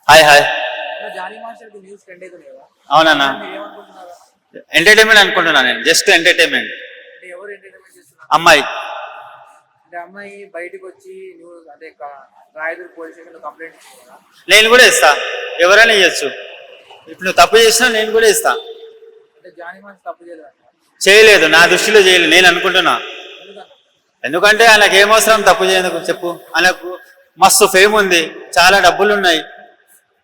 Hi hi. Johnny master కి news trend అవుతుంది కదా, అవునన్నా, మీరు ఏమనుకుంటున్నారు? ఎంటర్టైన్మెంట్ అనుకుంటున్నా నేను, జస్ట్ ఎంటర్టైన్మెంట్. అంటే ఎవరు ఎంటర్టైన్మెంట్ చేస్తున్నారు? అమ్మాయి అంటే అమ్మాయి బయటకు వచ్చి న్యూస్ అంటే రాయదుర్గ్ పోలీస్ స్టేషన్ లో కంప్లైంట్ ఇచ్చింది కదా, నేను కూడా ఇస్తా, ఎవరైనా ఇవ్వచ్చు. ఇప్పుడు నువ్వు తప్పు చేసినా నేను కూడా ఇస్తా. అంటే జానీ మాస్టర్ తప్పు చేయలేదు అంట. చేయలేదు, నా దృష్టిలో చేయలేదు నేను అనుకుంటున్నా. ఎందుకన్నా? ఎందుకంటే ఆయనకు ఏమవసరం తప్పు చేయదు చెప్పు. ఆయనకు మస్తు ఫేమ్ ఉంది, చాలా డబ్బులు ఉన్నాయి,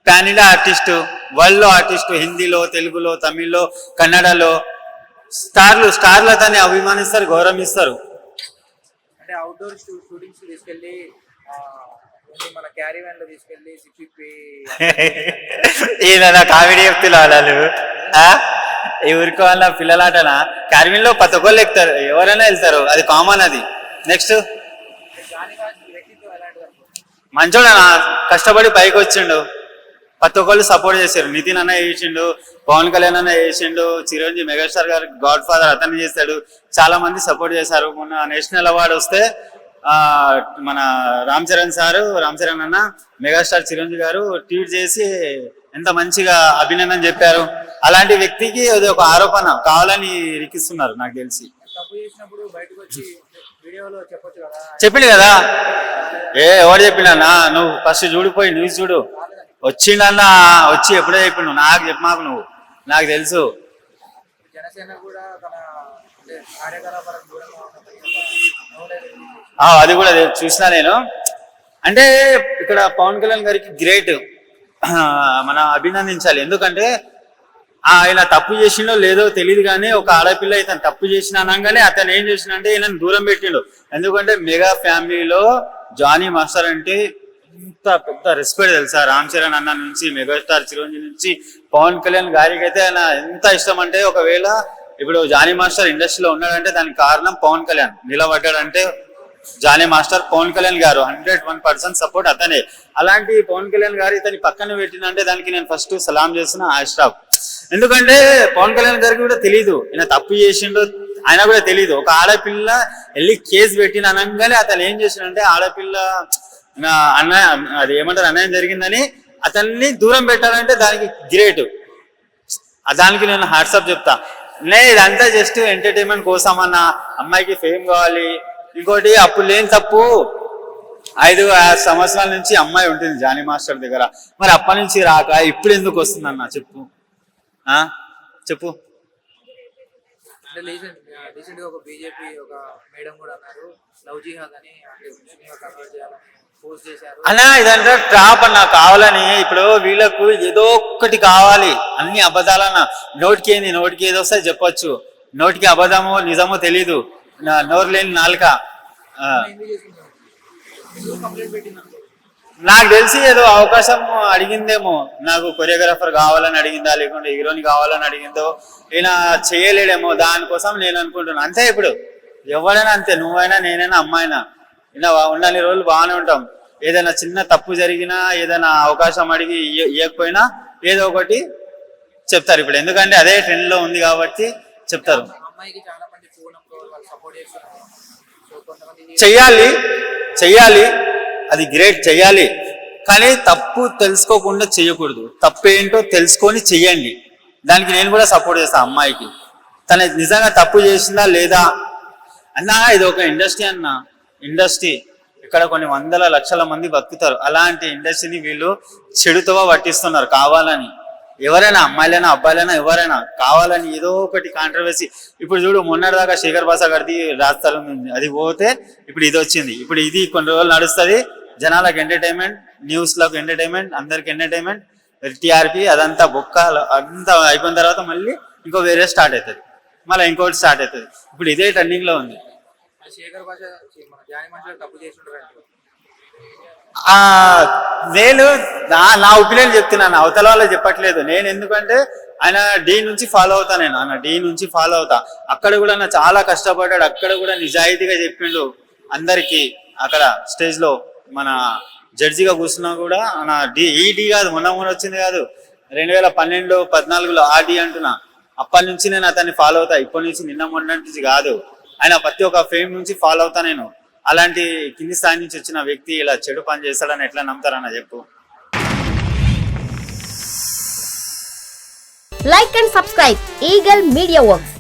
pan India artist, world artist, హిందీలో, తెలుగులో, తమిళ్లో, కన్నడలో స్టార్లు అతన్ని అభిమానిస్తారు, గౌరవిస్తారు. అంటే అవుట్డోర్ షూటింగ్స్ తీసుకెళ్లి మన క్యారీ వ్యాన్ లో తీసుకెళ్లి సిప్పి ఈయన కామెడీ చెప్తున్నా వాళ్ళు ఊరికి వాళ్ళ పిల్లలాటనా. క్యారివిన్ లో ప్రతి ఒక్కళ్ళు ఎక్కుతారు, ఎవరైనా వెళ్తారు, అది కామన్. అది నెక్స్ట్ జానీ మాస్టర్ వ్యక్తిత్వం ఎలాంటిది అనుకుంటున్నారు? మంచోడనా, కష్టపడి పైకి వచ్చిండు, ప్రతి ఒక్కళ్ళు సపోర్ట్ చేశారు. నితిన్ అన్న చేసిండు, పవన్ కళ్యాణ్ అన్న చేసిండు, చిరంజీవి మెగాస్టార్ గారు గాడ్ ఫాదర్ అతన్ని చేశాడు, చాలా మంది సపోర్ట్ చేశారు. మొన్న నేషనల్ అవార్డు వస్తే మన రామ్ చరణ్ అన్న మెగాస్టార్ చిరంజీవి గారు ట్వీట్ చేసి ఎంత మంచిగా అభినందన చెప్పారు. అలాంటి వ్యక్తికి అది ఒక ఆరోపణ కావాలని రికిస్తున్నారు నాకు తెలిసి. తప్పు చేసినప్పుడు బయటకు వచ్చి వీడియోలో చెప్పొచ్చు కదా. చెప్పిండు కదా, ఎవరు చెప్పిండన్నా, నువ్వు ఫస్ట్ చూడిపోయి న్యూస్ చూడు. వచ్చిండన్నా, వచ్చి ఎప్పుడే చెప్పిండు, నాకు చెప్పమాకు, నువ్వు నాకు తెలుసు. జనసేన కూడా తన అంటే కార్యకలాపాలకు దూరంగా అది కూడా చూసినా నేను. అంటే ఇక్కడ పవన్ కళ్యాణ్ గారికి గ్రేట్, మనం అభినందించాలి. ఎందుకంటే ఆయన తప్పు చేసిండో లేదో తెలియదు, కానీ ఒక ఆడపిల్ల ఇతను తప్పు చేసిన అనగానే అతను ఏం చేసిండే, ఈయన దూరం పెట్టిండు. ఎందుకంటే మెగా ఫ్యామిలీలో జానీ మాస్టర్ అంటే ఎంత పెద్ద రెస్పెక్ట్ తెలుసా. రామ్ చరణ్ అన్న నుంచి, మెగాస్టార్ చిరంజీవి నుంచి, పవన్ కళ్యాణ్ గారికి అయితే ఆయన ఎంత ఇష్టం అంటే, ఒకవేళ ఇప్పుడు జానీ మాస్టర్ ఇండస్ట్రీలో ఉన్నాడంటే దానికి కారణం పవన్ కళ్యాణ్. నిలబడ్డాడంటే జానీ మాస్టర్ పవన్ కళ్యాణ్ గారు 101% సపోర్ట్ అతనే. అలాంటి పవన్ కళ్యాణ్ గారు ఇతని పక్కన పెట్టినంటే దానికి నేను ఫస్ట్ సలాం చేస్తున్నా, ఆస్ట్రాఫ్. ఎందుకంటే పవన్ కళ్యాణ్ గారికి కూడా తెలీదు ఈయన తప్పు చేసిండో, ఆయన కూడా తెలీదు. ఒక ఆడపిల్ల వెళ్ళి కేసు పెట్టిన అనగానే అతను ఏం చేసిండంటే, ఆడపిల్ల అన్న అది ఏమంటారు అన్యాయం జరిగిందని అతన్ని దూరం పెట్టాలంటే దానికి గ్రేట్. దానికి నేను హాట్సాప్ చెప్తా. ఇదంతా జస్ట్ ఎంటర్టైన్మెంట్ కోసం అన్న, అమ్మాయికి ఫేమ్ కావాలి. ఇంకోటి అప్పుడు లేని తప్పు 5-6 సంవత్సరాల నుంచి అమ్మాయి ఉంటుంది జానీ మాస్టర్ దగ్గర, మరి అప్పటి నుంచి రాక ఇప్పుడు ఎందుకు వస్తుందన్న చెప్పు. చెప్పు. అంటే రీసెంట్ గా ఒక బీజేపీ ఒక మేడం కూడా అన్నారు, లవ్ జిహాద్ అని అంటే ముస్లింగా కన్వర్ట్ చేయాలని పోస్ట్ చేశారు అన్నా. ఇదంతా ట్రాప్ అన్న, కావాలని. ఇప్పుడు వీళ్ళకు ఏదో ఒక్కటి కావాలి, అన్ని అబద్ధాలన్న. నోటికి ఏదో వస్తే చెప్పొచ్చు, నోటికి అబద్ధమో నిజమో తెలీదు, నోరు లేని నాలుక. కంప్లైంట్ పెట్టింది. నాకు తెలిసి ఏదో అవకాశం అడిగిందేమో, నాకు కొరియోగ్రాఫర్ కావాలని అడిగిందా, లేకుంటే హీరోని కావాలని అడిగిందో, ఈయన చేయలేడేమో, దానికోసం నేను అనుకుంటున్నాను అంతే. ఇప్పుడు ఎవరైనా అంతే, నువ్వైనా నేనైనా అమ్మాయినా, ఇలా ఉన్నన్ని రోజులు బాగానే ఉంటాం. ఏదైనా చిన్న తప్పు జరిగినా, ఏదైనా అవకాశం అడిగి ఇవ్వకపోయినా ఏదో ఒకటి చెప్తారు ఇప్పుడు. ఎందుకంటే అదే ట్రెండ్ లో ఉంది కాబట్టి చెప్తారు. అమ్మాయికి చాలా మంది సపోర్ట్ చేస్తున్నారు. చెయ్యాలి, అది గ్రేట్, చెయ్యాలి. కానీ తప్పు తెలుసుకోకుండా చెయ్యకూడదు. తప్పు ఏంటో తెలుసుకొని చెయ్యండి. దానికి నేను కూడా సపోర్ట్ చేస్తాను అమ్మాయికి. తన నిజంగా తప్పు చేసిందా లేదా అన్నా, ఇది ఒక ఇండస్ట్రీ అన్న, ఇండస్ట్రీ. ఇక్కడ కొన్ని వందల లక్షల మంది బతుకుతారు. అలాంటి ఇండస్ట్రీని వీళ్ళు చెడుతో పట్టిస్తున్నారు కావాలని. ఎవరైనా అమ్మాయిలైనా అబ్బాయిలైనా ఎవరైనా కావాలని ఏదో ఒకటి కాంట్రవర్సీ. ఇప్పుడు చూడు, మొన్నటిదాకా శేఖర్ భాష గారిది రాజస్థలం ఉంది, అది పోతే ఇప్పుడు ఇది వచ్చింది. ఇప్పుడు ఇది కొన్ని రోజులు నడుస్తుంది, జనాలకు ఎంటర్టైన్మెంట్, న్యూస్లకు ఎంటర్టైన్మెంట్, అందరికి ఎంటర్టైన్మెంట్, టీఆర్పీ అదంతా బొక్క. అంతా అయిపోయిన తర్వాత మళ్ళీ ఇంకో వేరే స్టార్ట్ అవుతుంది, మళ్ళీ ఇంకోటి స్టార్ట్ అవుతుంది. ఇప్పుడు ఇదే ట్రెండింగ్ లో ఉంది. శేఖర్ భాష జానీ మాస్టర్ తప్పు చేసి ఉంటారు. నేను నా ఒపీనియన్ చెప్తున్నాను, అవతల వాళ్ళకి చెప్పట్లేదు నేను. ఎందుకంటే ఆయన డి నుంచి ఫాలో అవుతా, ఆయన డి నుంచి ఫాలో అవుతా. అక్కడ కూడా చాలా కష్టపడ్డాడు, అక్కడ కూడా నిజాయితీగా చెప్పిండు అందరికి. అక్కడ స్టేజ్ లో మన జడ్జిగా కూర్చున్నా కూడా ఈ డి కాదు, మొన్న వచ్చింది కాదు, 2012-14లో ఆ డి అంటున్నా. అప్పటి నుంచి నేను అతన్ని ఫాలో అవుతా, ఇప్పటి నుంచి నిన్న మొన్న నుంచి కాదు. ఆయన ప్రతి ఒక్క ఫేమ్ నుంచి ఫాలో అవుతా నేను. అలాంటి కింది స్థాయి నుంచి వచ్చిన వ్యక్తి ఇలా చెడు పని చేస్తాడని ఎట్లా నమ్ముతారన్న చెప్పు. Like and subscribe Eagle Media Works.